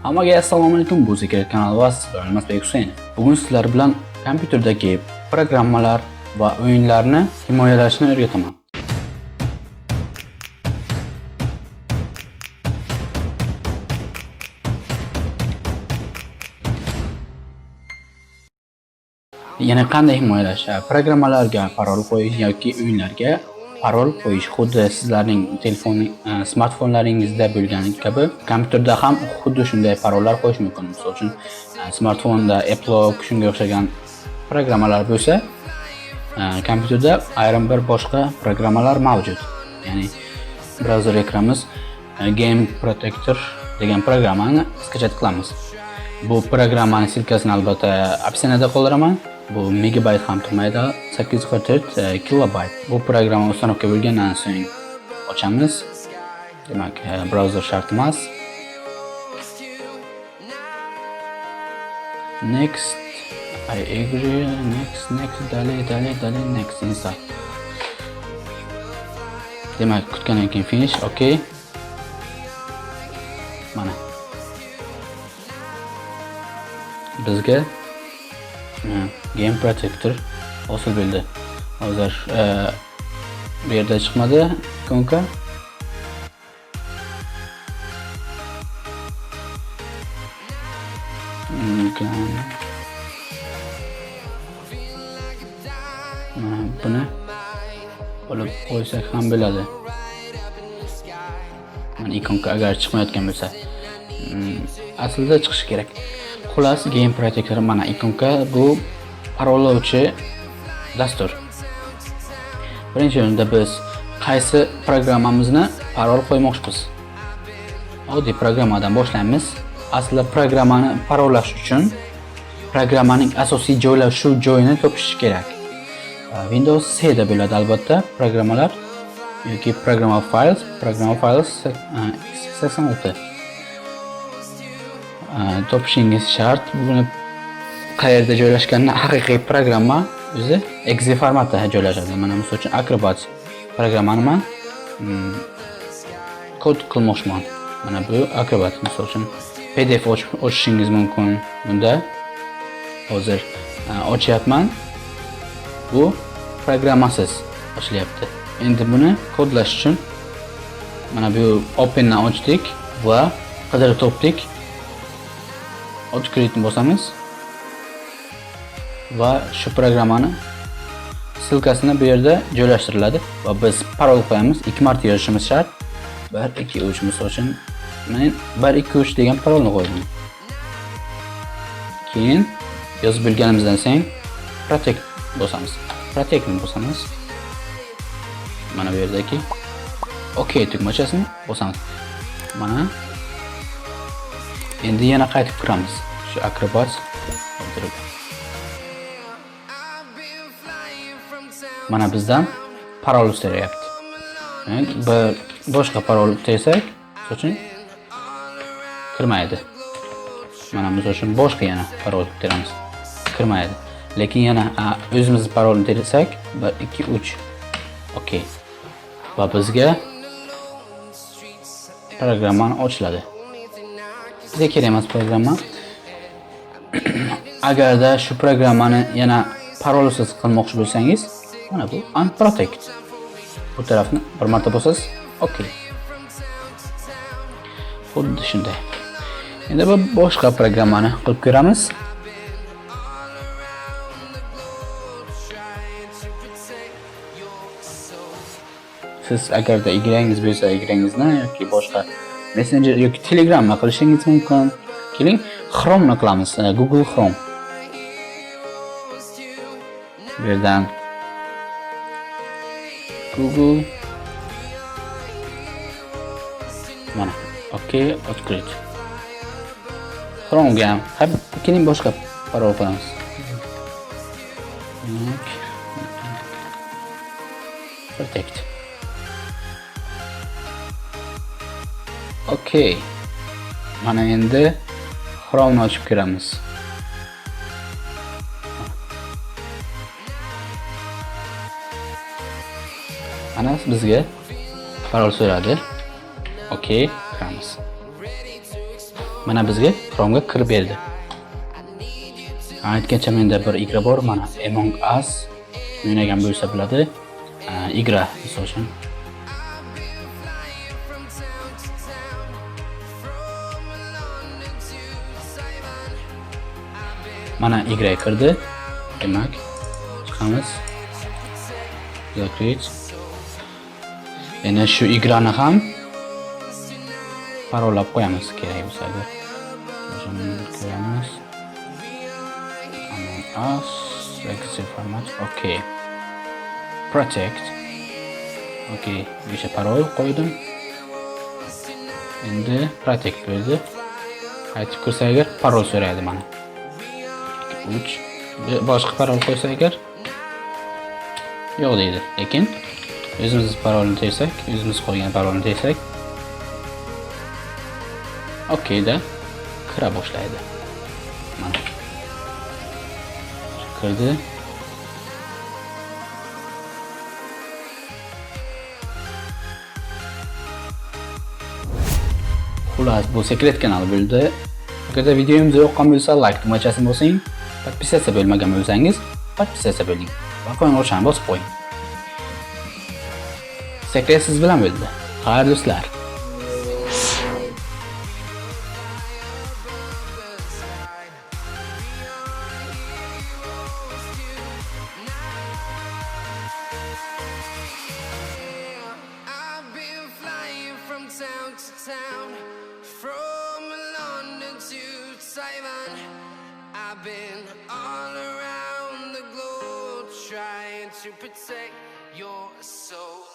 Hammaga assalomu alaykum. Bu SecreT kanali va Rasmni Husenov. Bugun sizlar bilan kompyuterdagi programmalar va o'yinlarni himoyalashni o'rgataman. Yana qanday himoyalash? Programmalarga parol qo'yish yoki o'yinlarga parol qo'yish xuddi sizlarning smartfonlaringizda bo'lgani kabi kompyuterda ham xuddi shunday parollar qo'yish mumkin. Misol uchun smartfonda Apple shunga o'xshagan programmalar bo'lsa, kompyuterda ayrim bir boshqa programmalar mavjud. Ya'ni browserga kiramiz, Game Protector degan programmani skачать qilamiz. Bu programmaning silkasini albatta opsiyada qoldiraman. Bu megabayt ham turmaydi, 844 kilobayt. Bu programma uстановка bo'lgandan so'ng ochamiz. Demak, browser shart emas. Next, I agree, next, dalay, next, install. Demak, kutgandan keyin finish, okay. Mana. Bizga Game Protector hosil bo'ldi. Hozir bu yerda chiqmadi ikonka. Buni olib qo'ysak ham bo'ladi. Mana ikonka agar chiqmayotgan bo'lsa, aslida chiqishi kerak. Xullas, Game Protector mana ikonka bu parollovchi dastur. Birinchi o'rinda biz qaysi programmamizni parol qo'ymoqchimiz? Oddiy programmadan boshlaymiz. Aslida programmani parollash uchun programmaning asosiy joylashuv joyini topish kerak. Windows C da bo'ladi albatta programmalar yoki programma files 86. Topishingiz shart. Buni qayerda joylashganini haqiqiy programma o'zi exe formatda joylashadi. Mana misol uchun Acrobat programmani men kod qilmoqchiman. Mana bu Acrobat, misol uchun PDF ochishingiz mumkin. Bunda hozir ochyapman. Bu programmasiz ochlyapti. Endi buni kodlash uchun mana bu openni ochdik va qidirib topdik. Открыть bosamiz va shu programmani silkasini bu yerda joylashtiriladi va biz parol qo'yamiz. 2 marta yozishimiz shart. 1 2 3 misol uchun men 1 2 3 degan parolni qo'ydim. Keyin yozib bo'lganimizdan so'ng protect bosamiz. Protectni bosamiz. Mana bu yerdagi OK tugmachasini bosamiz. Mana endi yana qaytib kiramiz. Shu Acrobat o'tirib. Mana bizdan parol so'rayapti. Bir boshqa parol desak, so'chun kirmaydi. Mana misol uchun boshqa yana parol teramiz. Kirmaydi. Lekin yana o'zimiz parol desak, 1 2 3. OK. Va bizga programmani ochiladi. Bizga kerak emas programma. Agarda shu programmani yana parolsiz qilmoqchi bo'lsangiz, mana bu unprotect. Bu tarafni bir marta bosasiz, OK. Xuddi shunday. Endi bu boshqa programmani qilib ko'ramiz. Siz agarda igrangiz bo'lsa, igrangizni yoki boshqa Messenger yoki Telegramni qilishingiz mumkin. Keling, Chrome'ni qilamiz. Google Chrome. Bu yerdan Google mana OK, открыть. Chrome'ga ham keling boshqa parol qo'yamiz. Protect. OK. Mana endi Chrome'ni ochib ko'ramiz. Ana bizga parol so'radi. OK, kiramiz. mana bizga Chrome'ga kirib berdi. Aytgancha menda bir igra bor, mana Among Us o'ynagan bo'lsa biladi. Igra misol uchun. Mana igraga kirdi. Demak, chiqamiz. Yo'q. Endi shu igrani ham parollab qo'yamiz kerak bo'lsa. Shuni ko'ramiz. Us exit format. Okay. Protect. Okay, o'sha parol qo'ydim. Endi protect bo'ldi. Qaytib kirsa agar parol so'raydi mana. 3 boshqa parol qo'ysa agar yo'q deydi. Lekin o'zimiz parolni tersak, o'zimiz qo'ygan parolni tersak, okay da kira boshlaydi. Mana kirdi. Xullas, bu SecreT kanali bo'ldi. Agar videomiz yoqqan bo'lsa, like tugmachasini bosing. Podpisatsiya bo'lmagan bo'lsangiz, podpisatsiya bo'ling. Va qo'ng'iroqchani bosib qo'ying. SecreT siz bilan bo'ldi. Xayr do'stlar. I've been all around the globe trying to protect your soul.